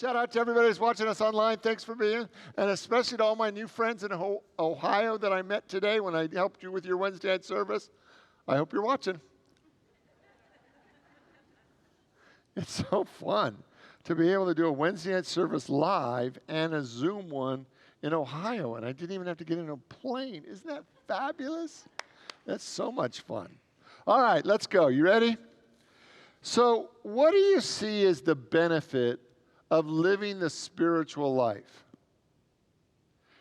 Shout out to everybody who's watching us online. Thanks for being, and especially to all my new friends in Ohio that I met today when I helped you with your Wednesday night service. I hope you're watching. It's so fun to be able to do a Wednesday night service live and a Zoom one in Ohio, and I didn't even have to get in a plane. Isn't that fabulous? That's so much fun. All right, let's go. You ready? So what do you see as the benefit of living the spiritual life?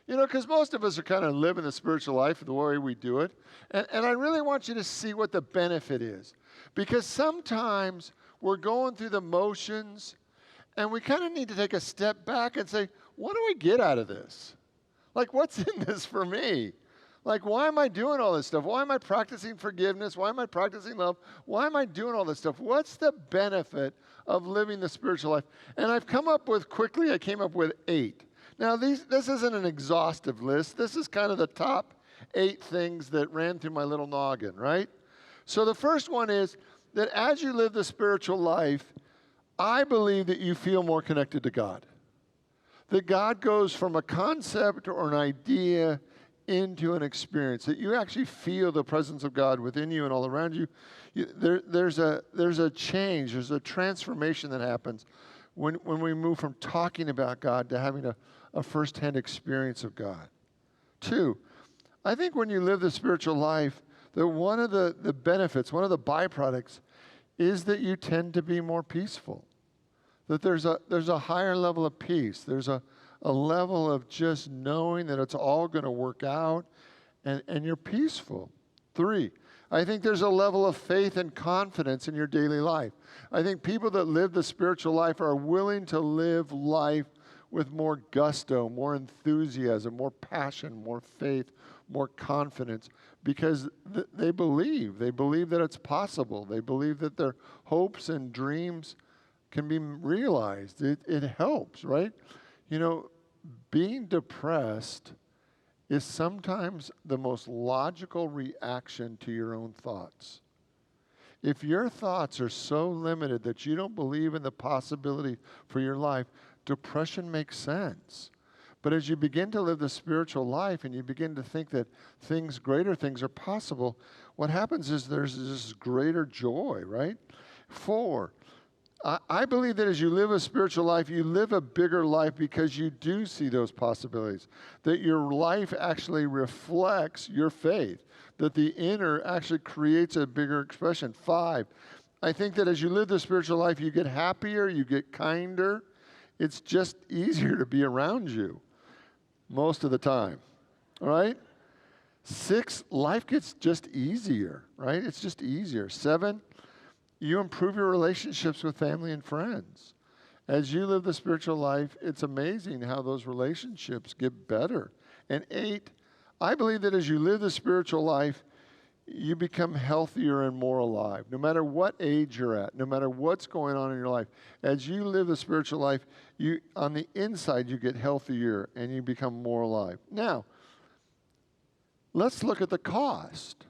You know, because most of us are kind of living the spiritual life the way we do it. And I really want you to see what the benefit is. Because sometimes we're going through the motions, and we kind of need to take a step back and say, what do we get out of this? Like, what's in this for me? Like, why am I doing all this stuff? Why am I practicing forgiveness? Why am I practicing love? Why am I doing all this stuff? What's the benefit of living the spiritual life? And I came up with 8. Now, this isn't an exhaustive list. This is kind of the top 8 things that ran through my little noggin, right? So the first one is that as you live the spiritual life, I believe that you feel more connected to God. That God goes from a concept or an idea into an experience, that you actually feel the presence of God within you and all around you. There's a change, there's a transformation that happens when we move from talking about God to having a firsthand experience of God. 2, I think when you live the spiritual life, that one of the benefits, one of the byproducts, is that you tend to be more peaceful. That there's a higher level of peace. There's a level of just knowing that it's all going to work out, and you're peaceful. 3, I think there's a level of faith and confidence in your daily life. I think people that live the spiritual life are willing to live life with more gusto, more enthusiasm, more passion, more faith, more confidence, because they believe that it's possible. They believe that their hopes and dreams can be realized. It helps, right? You know, being depressed is sometimes the most logical reaction to your own thoughts. If your thoughts are so limited that you don't believe in the possibility for your life, depression makes sense. But as you begin to live the spiritual life and you begin to think that greater things are possible, what happens is there's this greater joy, right? 4, I believe that as you live a spiritual life, you live a bigger life because you do see those possibilities. That your life actually reflects your faith. That the inner actually creates a bigger expression. 5, I think that as you live the spiritual life, you get happier, you get kinder. It's just easier to be around you most of the time, all right? 6, life gets just easier, right? It's just easier. 7, you improve your relationships with family and friends. As you live the spiritual life, it's amazing how those relationships get better. And 8, I believe that as you live the spiritual life, you become healthier and more alive. No matter what age you're at, no matter what's going on in your life, as you live the spiritual life, on the inside you get healthier and you become more alive. Now, let's look at the cost,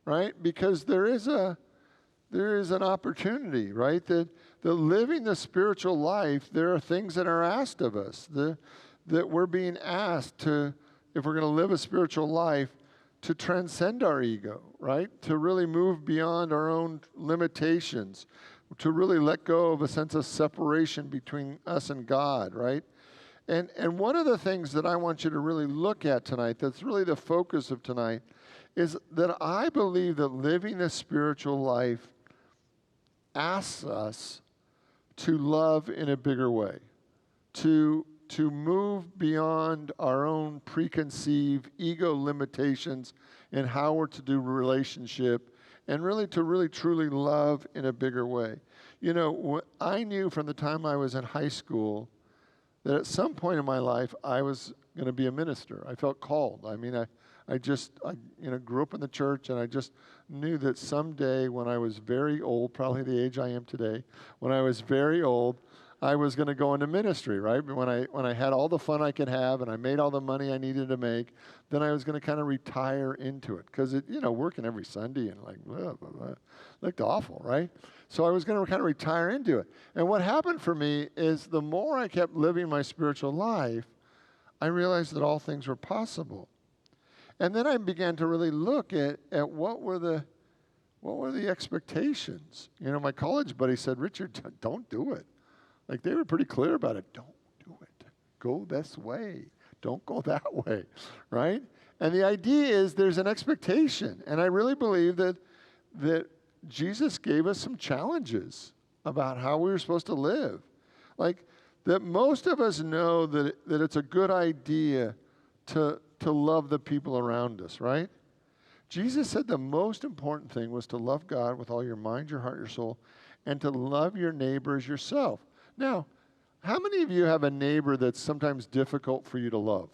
right? Because there is an opportunity, right? That living the spiritual life, there are things that are asked of us, that we're being asked to, if we're going to live a spiritual life, to transcend our ego, right? To really move beyond our own limitations, to really let go of a sense of separation between us and God, right? And one of the things that I want you to really look at tonight, that's really the focus of tonight, is that I believe that living a spiritual life asks us to love in a bigger way, to move beyond our own preconceived ego limitations in how we're to do relationship, and really to truly love in a bigger way. You know, I knew from the time I was in high school that at some point in my life I was going to be a minister. I felt called. I mean, I grew up in the church, and I just knew that someday when I was very old, probably the age I am today, when I was very old, I was going to go into ministry, right? When I had all the fun I could have and I made all the money I needed to make, then I was going to kind of retire into it because working every Sunday and like blah, blah, blah, looked awful, right? So I was going to kind of retire into it. And what happened for me is the more I kept living my spiritual life, I realized that all things were possible. And then I began to really look at what were the expectations. My college buddy said, Richard, don't do it. Like they were pretty clear about it. Don't do it. Go this way. Don't go that way, right? And the idea is there's an expectation. And I really believe that Jesus gave us some challenges about how we were supposed to live. Like that most of us know that it's a good idea to love the people around us, right? Jesus said the most important thing was to love God with all your mind, your heart, your soul, and to love your neighbor as yourself. Now, how many of you have a neighbor that's sometimes difficult for you to love?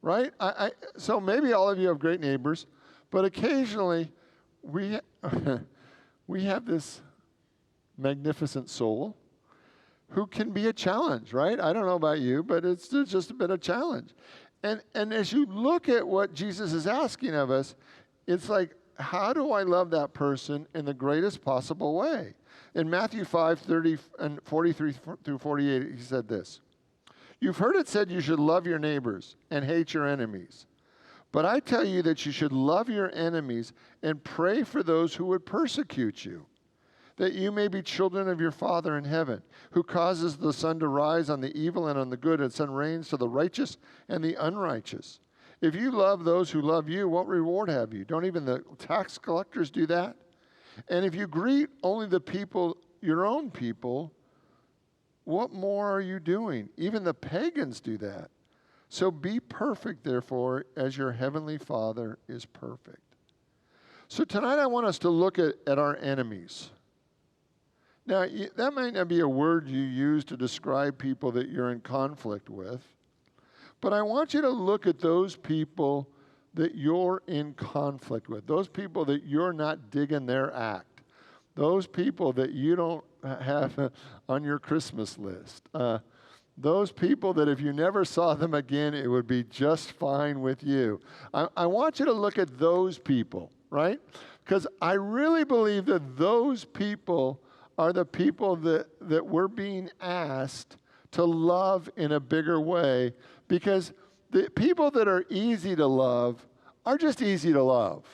Right? So maybe all of you have great neighbors, but occasionally we have this magnificent soul who can be a challenge, right? I don't know about you, but it's just a bit of challenge. And as you look at what Jesus is asking of us, it's like, how do I love that person in the greatest possible way? In Matthew 5:30 and 43 through 48, he said this, "You've heard it said you should love your neighbors and hate your enemies. But I tell you that you should love your enemies and pray for those who would persecute you, that you may be children of your Father in heaven, who causes the sun to rise on the evil and on the good, and sun rains to the righteous and the unrighteous. If you love those who love you, what reward have you? Don't even the tax collectors do that? And if you greet only the people, your own people, what more are you doing? Even the pagans do that. So be perfect, therefore, as your heavenly Father is perfect." So tonight I want us to look at our enemies. Now, that might not be a word you use to describe people that you're in conflict with, but I want you to look at those people that you're in conflict with, those people that you're not digging their act, those people that you don't have on your Christmas list, those people that if you never saw them again, it would be just fine with you. I want you to look at those people, right? Because I really believe that those people are the people that we're being asked to love in a bigger way, because the people that are easy to love are just easy to love.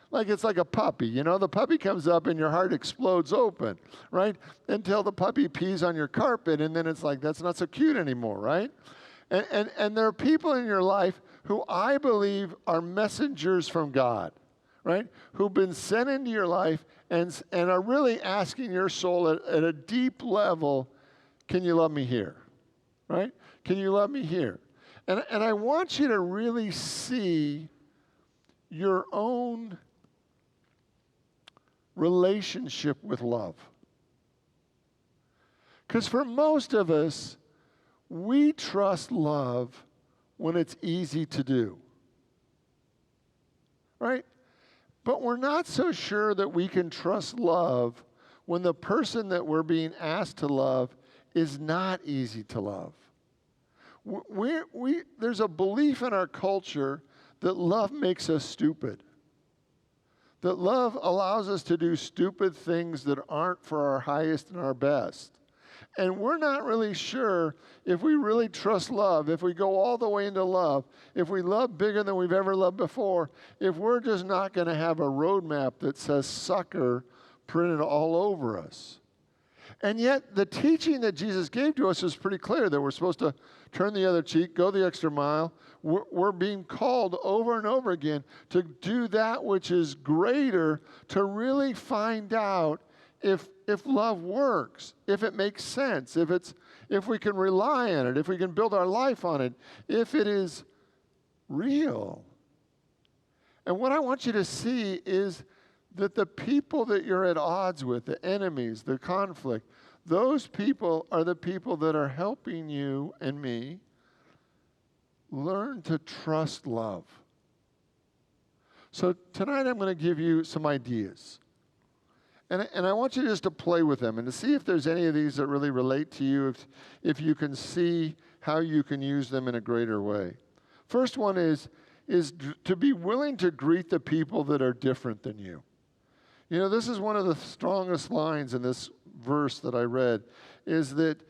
Like it's like a puppy, the puppy comes up and your heart explodes open, right? Until the puppy pees on your carpet, and then it's like, that's not so cute anymore, right? And there are people in your life who I believe are messengers from God, right? Who've been sent into your life and are really asking your soul at a deep level, can you love me here, right? Can you love me here? And I want you to really see your own relationship with love. Because for most of us, we trust love when it's easy to do, right? But we're not so sure that we can trust love when the person that we're being asked to love is not easy to love. There's a belief in our culture that love makes us stupid. That love allows us to do stupid things that aren't for our highest and our best. And we're not really sure if we really trust love, if we go all the way into love, if we love bigger than we've ever loved before, if we're just not going to have a roadmap that says sucker printed all over us. And yet the teaching that Jesus gave to us is pretty clear that we're supposed to turn the other cheek, go the extra mile. We're being called over and over again to do that which is greater, to really find out if love works, if it makes sense, if we can rely on it, if we can build our life on it, if it is real. And what I want you to see is that the people that you're at odds with, the enemies, the conflict, those people are the people that are helping you and me learn to trust love. So tonight I'm going to give you some ideas. And I want you just to play with them and to see if there's any of these that really relate to you, if you can see how you can use them in a greater way. First one is to be willing to greet the people that are different than you. You know, this is one of the strongest lines in this verse that I read, is that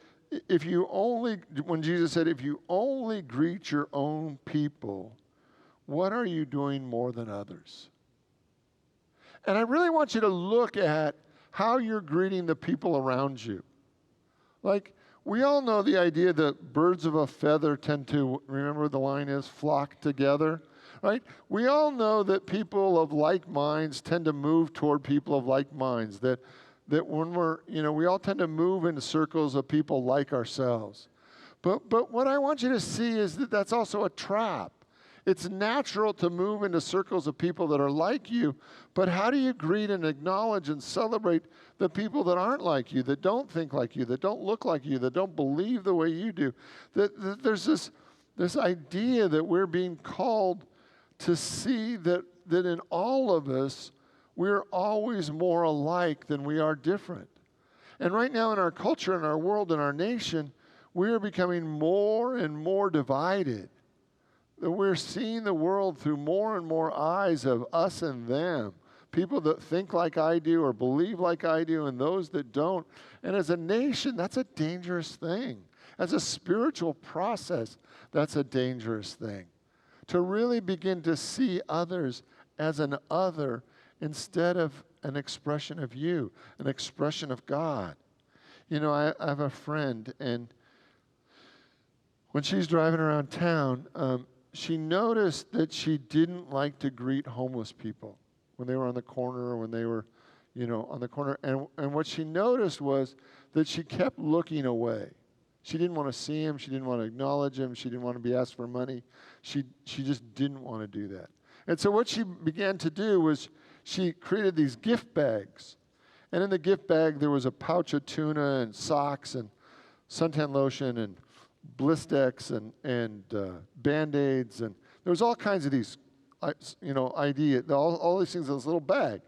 when Jesus said, if you only greet your own people, what are you doing more than others? And I really want you to look at how you're greeting the people around you. Like, we all know the idea that birds of a feather tend to, remember what the line is, flock together, right? We all know that people of like minds tend to move toward people of like minds, that when we all tend to move into circles of people like ourselves. But what I want you to see is that that's also a trap. It's natural to move into circles of people that are like you, but how do you greet and acknowledge and celebrate the people that aren't like you, that don't think like you, that don't look like you, that don't believe the way you do? That there's this idea that we're being called to see that in all of us, we're always more alike than we are different. And right now in our culture, in our world, in our nation, we are becoming more and more divided. That we're seeing the world through more and more eyes of us and them. People that think like I do or believe like I do and those that don't. And as a nation, that's a dangerous thing. As a spiritual process, that's a dangerous thing. To really begin to see others as an other instead of an expression of you, an expression of God. You know, I have a friend, and when she's driving around town, she noticed that she didn't like to greet homeless people when they were on the corner or when they were, on the corner. And what she noticed was that she kept looking away. She didn't want to see him. She didn't want to acknowledge him. She didn't want to be asked for money. She just didn't want to do that. And so what she began to do was she created these gift bags. And in the gift bag, there was a pouch of tuna and socks and suntan lotion and Blistex and Band-Aids, and there was all kinds of these, all these things in this little bag.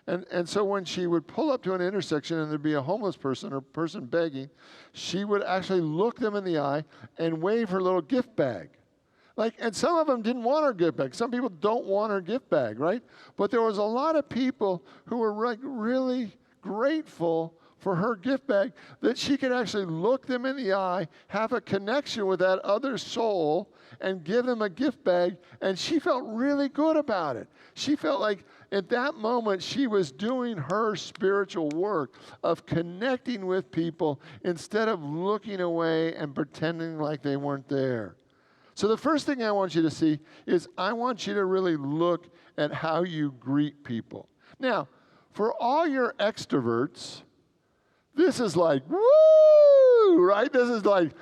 And so when she would pull up to an intersection and there'd be a homeless person or person begging, she would actually look them in the eye and wave her little gift bag. And some of them didn't want her gift bag. Some people don't want her gift bag, right? But there was a lot of people who were really grateful for her gift bag, that she could actually look them in the eye, have a connection with that other soul, and give them a gift bag, and she felt really good about it. She felt like at that moment she was doing her spiritual work of connecting with people instead of looking away and pretending like they weren't there. So the first thing I want you to see is I want you to really look at how you greet people. Now, for all your extroverts, this is like, woo, right? This is like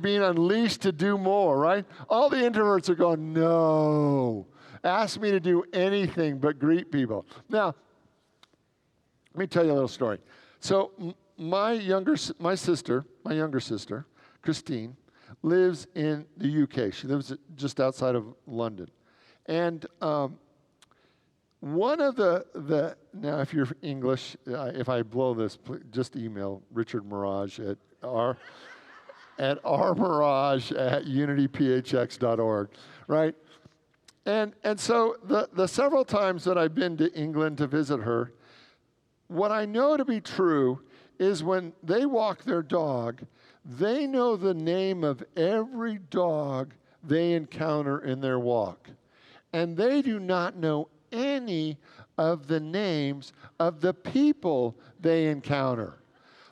being unleashed to do more, right? All the introverts are going, no, ask me to do anything but greet people. Now, let me tell you a little story. So my younger sister, Christine, lives in the UK. She lives just outside of London. And one of the now, if you're English, if I blow this, please, just email Richard Mirage at rmirage@unityphx.org, right? And so the several times that I've been to England to visit her, what I know to be true is when they walk their dog, they know the name of every dog they encounter in their walk. And they do not know any of the names of the people they encounter.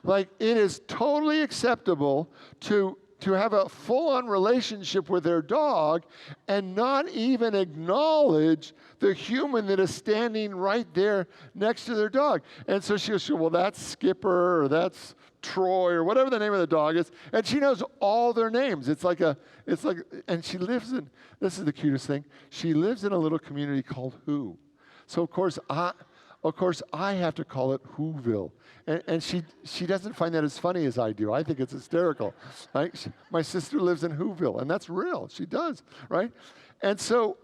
Like, it is totally acceptable to have a full-on relationship with their dog and not even acknowledge the human that is standing right there next to their dog. And so she goes, well, that's Skipper, or that's Troy, or whatever the name of the dog is, and she knows all their names. And she lives in, this is the cutest thing, she lives in a little community called Who. So of course I have to call it Whoville. And she doesn't find that as funny as I do. I think it's hysterical. Right? My sister lives in Whoville, and that's real. She does, right? And so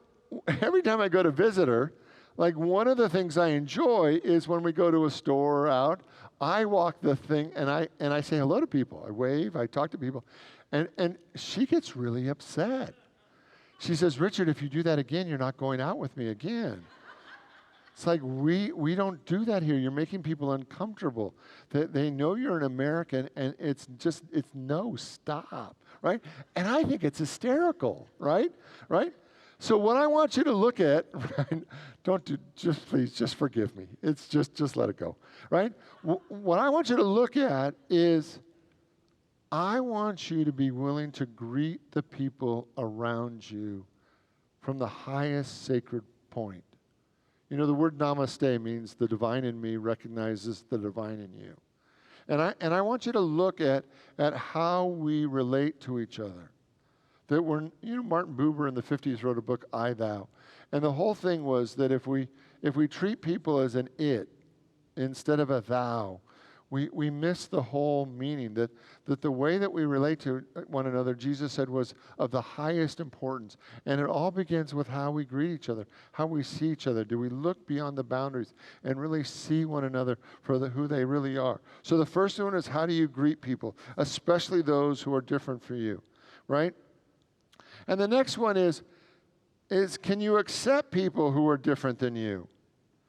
every time I go to visit her, Like one of the things I enjoy is when we go to a store or out, I walk the thing and I say hello to people. I wave, I talk to people. And she gets really upset. She says, Richard, if you do that again, you're not going out with me again. It's like, we don't do that here. You're making people uncomfortable. They know you're an American, and it's no, stop, right? And I think it's hysterical, right? Right? So what I want you to look at, right, please, just forgive me. It's just let it go, right? What I want you to look at is, I want you to be willing to greet the people around you from the highest sacred point. You know, the word namaste means the divine in me recognizes the divine in you. And I want you to look at how we relate to each other. That Martin Buber in the 50s wrote a book, I, Thou. And the whole thing was that if we treat people as an it instead of a thou, we miss the whole meaning. That the way that we relate to one another, Jesus said, was of the highest importance. And it all begins with how we greet each other, how we see each other. Do we look beyond the boundaries and really see one another for who they really are? So the first one is, how do you greet people, especially those who are different from you, right? And the next one is can you accept people who are different than you,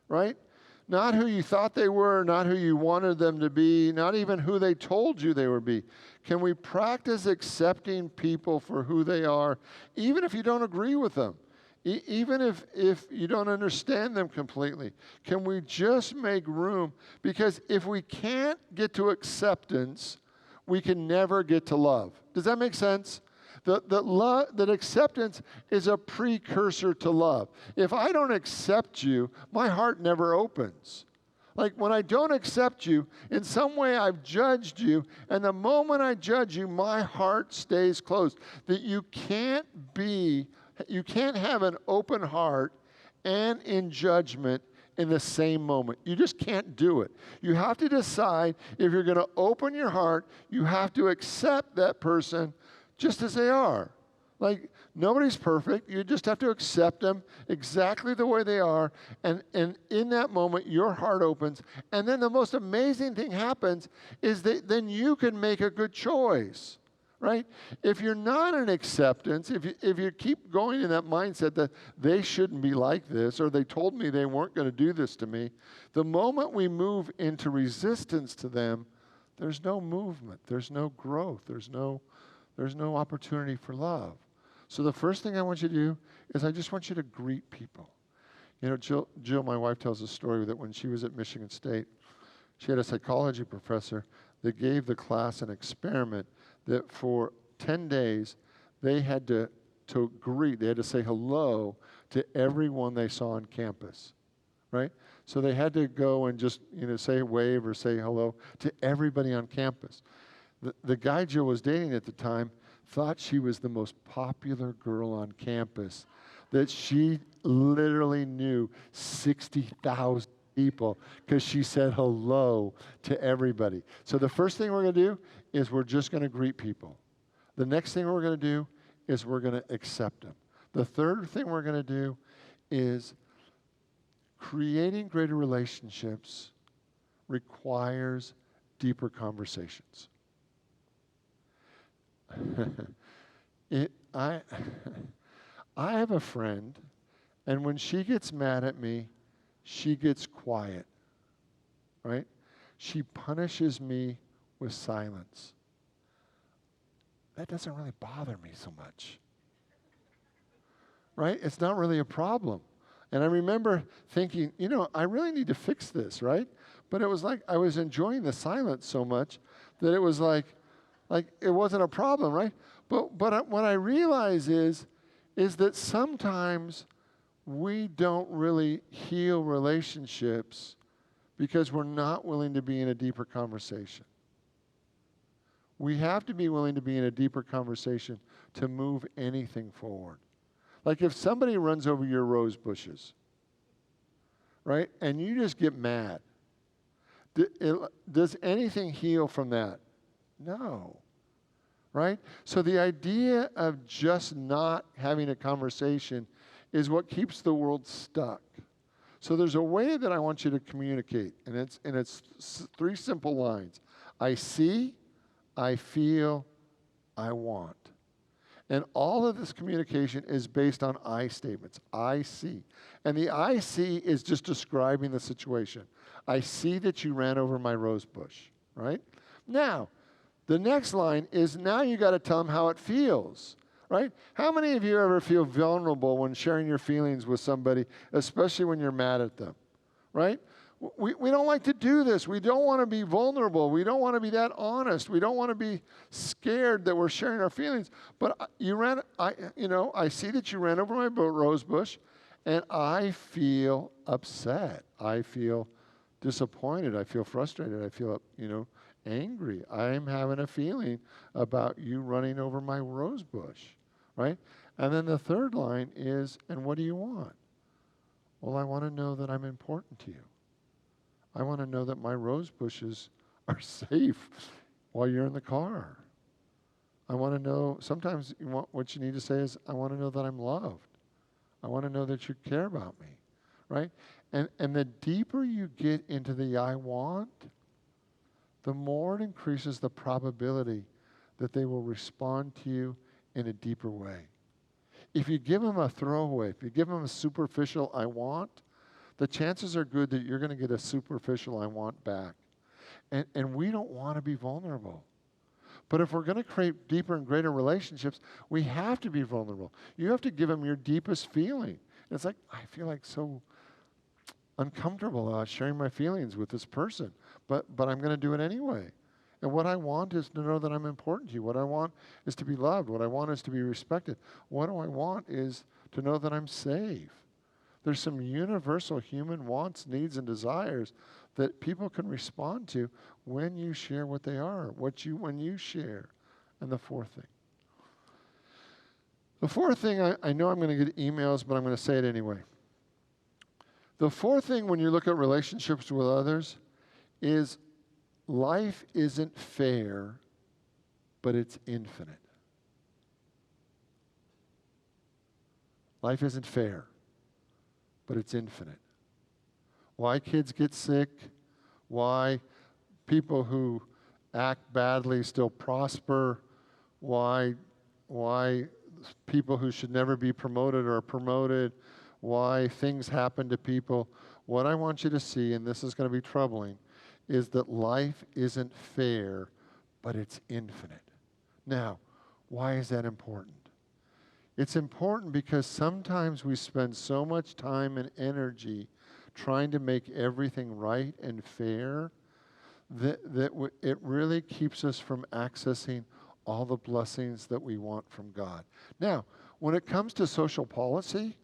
right? Not who you thought they were, not who you wanted them to be, not even who they told you they would be. Can we practice accepting people for who they are, even if you don't agree with them, even if you don't understand them completely? Can we just make room? Because if we can't get to acceptance, we can never get to love. Does that make sense? That acceptance is a precursor to love. If I don't accept you, my heart never opens. Like when I don't accept you, in some way I've judged you, and the moment I judge you, my heart stays closed. That you can't have an open heart and in judgment in the same moment. You just can't do it. You have to decide, if you're going to open your heart, you have to accept that person just as they are. Like, nobody's perfect. You just have to accept them exactly the way they are. And in that moment, your heart opens. And then the most amazing thing happens is that then you can make a good choice, right? If you're not in acceptance, if you keep going in that mindset that they shouldn't be like this, or they told me they weren't going to do this to me, the moment we move into resistance to them, there's no movement. There's no growth. There's no opportunity for love. So the first thing I want you to do is I just want you to greet people. You know, Jill, my wife, tells a story that when she was at Michigan State, she had a psychology professor that gave the class an experiment that for 10 days they had to greet, they had to say hello to everyone they saw on campus, right? So they had to go and just, say wave or say hello to everybody on campus. The guy Jill was dating at the time thought she was the most popular girl on campus, that she literally knew 60,000 people because she said hello to everybody. So the first thing we're going to do is we're just going to greet people. The next thing we're going to do is we're going to accept them. The third thing we're going to do is creating greater relationships requires deeper conversations. I have a friend, and when she gets mad at me, she gets quiet, right? She punishes me with silence. That doesn't really bother me so much, right? It's not really a problem. And I remember thinking, I really need to fix this, right? But it was like I was enjoying the silence so much that it was like it wasn't a problem, right? But what I realize is that sometimes we don't really heal relationships because we're not willing to be in a deeper conversation. We have to be willing to be in a deeper conversation to move anything forward. Like if somebody runs over your rose bushes, right, and you just get mad, does anything heal from that? No, right? So the idea of just not having a conversation is what keeps the world stuck. So there's a way that I want you to communicate, and it's three simple lines. I see, I feel, I want. And all of this communication is based on I statements. I see. And the I see is just describing the situation. I see that you ran over my rose bush, right? Now, the next line is now you got to tell them how it feels, right? How many of you ever feel vulnerable when sharing your feelings with somebody, especially when you're mad at them, right? We don't like to do this. We don't want to be vulnerable. We don't want to be that honest. We don't want to be scared that we're sharing our feelings. But I see that you ran over my rose bush, and I feel upset. I feel disappointed. I feel frustrated. I feel, angry. I'm having a feeling about you running over my rose bush, right? And then the third line is, and what do you want? Well, I want to know that I'm important to you. I want to know that my rose bushes are safe while you're in the car. I want to know, sometimes what you need to say is, I want to know that I'm loved. I want to know that you care about me, right? And the deeper you get into the I want, the more it increases the probability that they will respond to you in a deeper way. If you give them a throwaway, if you give them a superficial I want, the chances are good that you're going to get a superficial I want back. And we don't want to be vulnerable. But if we're going to create deeper and greater relationships, we have to be vulnerable. You have to give them your deepest feeling. And it's like, I feel like so uncomfortable sharing my feelings with this person, but I'm going to do it anyway. And what I want is to know that I'm important to you. What I want is to be loved. What I want is to be respected. What do I want is to know that I'm safe. There's some universal human wants, needs, and desires that people can respond to when you share what they are, when you share. And the fourth thing. The fourth thing, I know I'm going to get emails, but I'm going to say it anyway. The fourth thing when you look at relationships with others is life isn't fair, but it's infinite. Life isn't fair, but it's infinite. Why kids get sick, why people who act badly still prosper, why people who should never be promoted are promoted, why things happen to people. What I want you to see, and this is going to be troubling, is that life isn't fair, but it's infinite. Now, why is that important? It's important because sometimes we spend so much time and energy trying to make everything right and fair that it really keeps us from accessing all the blessings that we want from God. Now, when it comes to social policy,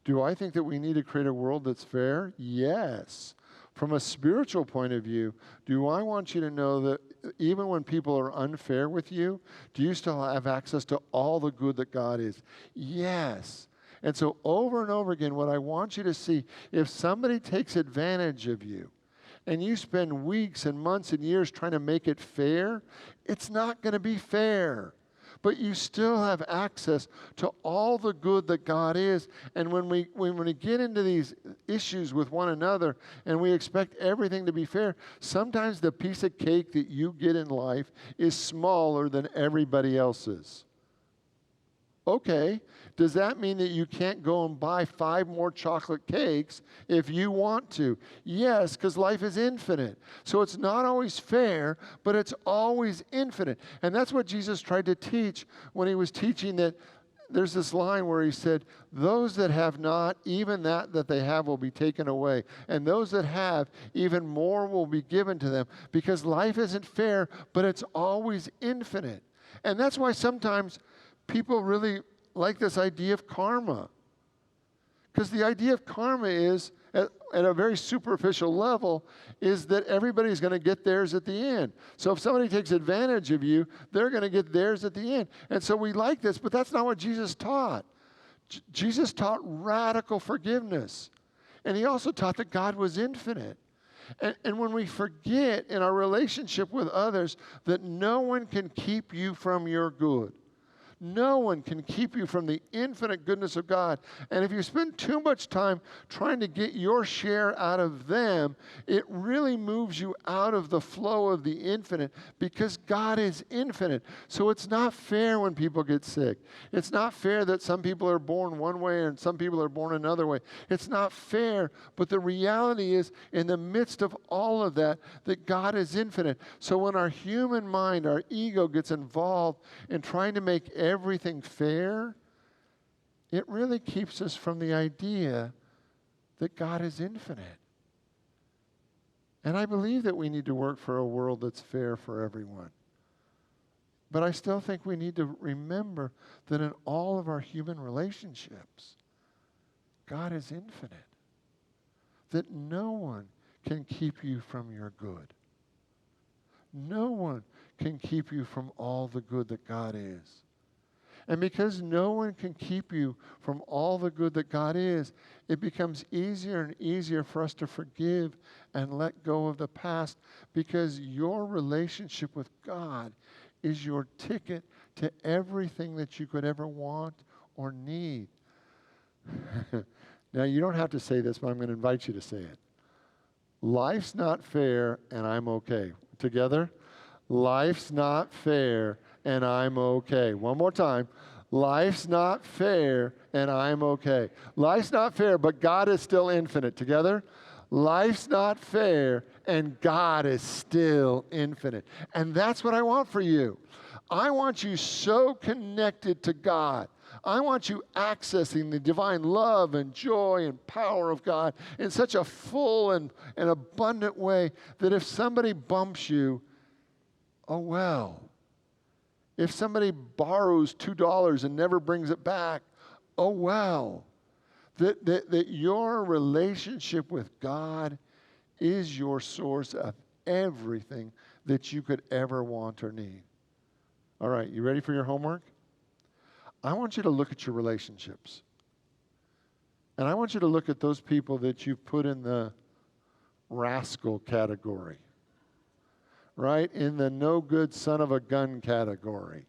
do I think that we need to create a world that's fair? Yes. From a spiritual point of view, do I want you to know that even when people are unfair with you, do you still have access to all the good that God is? Yes. And so over and over again, what I want you to see, if somebody takes advantage of you and you spend weeks and months and years trying to make it fair, it's not going to be fair. But you still have access to all the good that God is. And when we get into these issues with one another and we expect everything to be fair, sometimes the piece of cake that you get in life is smaller than everybody else's. Okay, does that mean that you can't go and buy 5 more chocolate cakes if you want to? Yes, because life is infinite. So it's not always fair, but it's always infinite. And that's what Jesus tried to teach when he was teaching that. There's this line where he said, those that have not, even that they have will be taken away. And those that have, even more will be given to them. Because life isn't fair, but it's always infinite. And that's why sometimes people really like this idea of karma. Because the idea of karma is, at a very superficial level, is that everybody's going to get theirs at the end. So if somebody takes advantage of you, they're going to get theirs at the end. And so we like this, but that's not what Jesus taught. Jesus taught radical forgiveness. And he also taught that God was infinite. And when we forget in our relationship with others that no one can keep you from your good, No one can keep you from the infinite goodness of God. And if you spend too much time trying to get your share out of them, it really moves you out of the flow of the infinite, because God is infinite. So it's not fair when people get sick. It's not fair that some people are born one way and some people are born another way. It's not fair, but the reality is, in the midst of all of that, that God is infinite. So when our human mind, our ego gets involved in trying to make everything fair, it really keeps us from the idea that God is infinite. And I believe that we need to work for a world that's fair for everyone. But I still think we need to remember that in all of our human relationships, God is infinite. That no one can keep you from your good. No one can keep you from all the good that God is. And because no one can keep you from all the good that God is, it becomes easier and easier for us to forgive and let go of the past, because your relationship with God is your ticket to everything that you could ever want or need. Now, you don't have to say this, but I'm going to invite you to say it. Life's not fair, and I'm okay. Together? Life's not fair, and I'm okay. One more time. Life's not fair, and I'm okay. Life's not fair, but God is still infinite. Together? Life's not fair, and God is still infinite. And that's what I want for you. I want you so connected to God. I want you accessing the divine love and joy and power of God in such a full and abundant way that if somebody bumps you, oh well. If somebody borrows $2 and never brings it back, oh well. That your relationship with God is your source of everything that you could ever want or need. All right, you ready for your homework? I want you to look at your relationships. And I want you to look at those people that you've put in the rascal category, right? In the no good son of a gun category.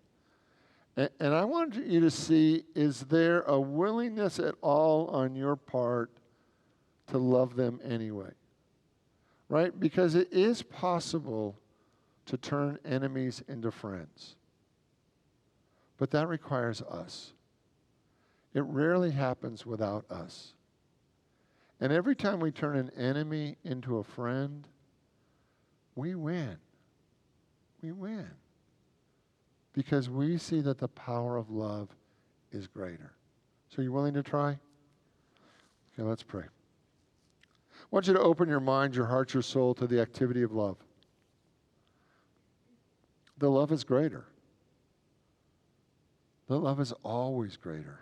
And I want you to see, is there a willingness at all on your part to love them anyway? Right? Because it is possible to turn enemies into friends. But that requires us. It rarely happens without us. And every time we turn an enemy into a friend, we win. We win. Because we see that the power of love is greater. So you willing to try? Okay, let's pray. I want you to open your mind, your heart, your soul to the activity of love. The love is greater. The love is always greater.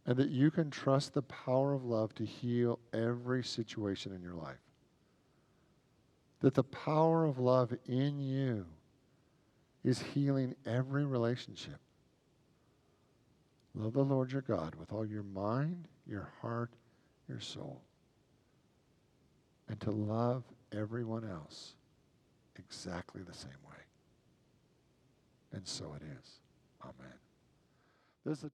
And that you can trust the power of love to heal every situation in your life. That the power of love in you is healing every relationship. Love the Lord your God with all your mind, your heart, your soul. And to love everyone else exactly the same way. And so it is. Amen. This is